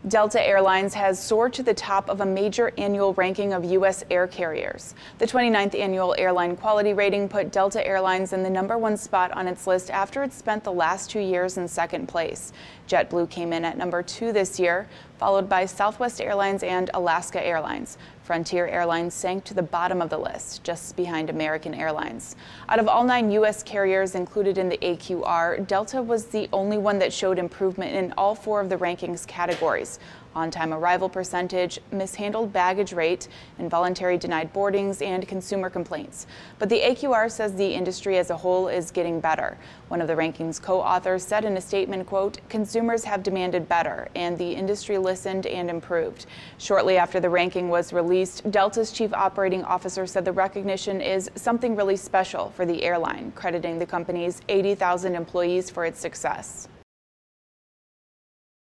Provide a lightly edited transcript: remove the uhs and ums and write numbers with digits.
Delta Airlines has soared to the top of a major annual ranking of U.S. air carriers. The 29th annual Airline Quality Rating put Delta Airlines in the #1 spot on its list after it spent the last 2 years in second place. JetBlue came in at #2 this year, followed by Southwest Airlines and Alaska Airlines. Frontier Airlines sank to the bottom of the list, just behind American Airlines. Out of all 9 U.S. carriers included in the AQR, Delta was the only one that showed improvement in all 4 of the rankings categories: on-time arrival percentage, mishandled baggage rate, involuntary denied boardings, and consumer complaints. But the AQR says the industry as a whole is getting better. One of the rankings co-authors said in a statement, quote, "Consumers have demanded better, and the industry listened and improved." Shortly after the ranking was released, Delta's chief operating officer said the recognition is something really special for the airline, crediting the company's 80,000 employees for its success.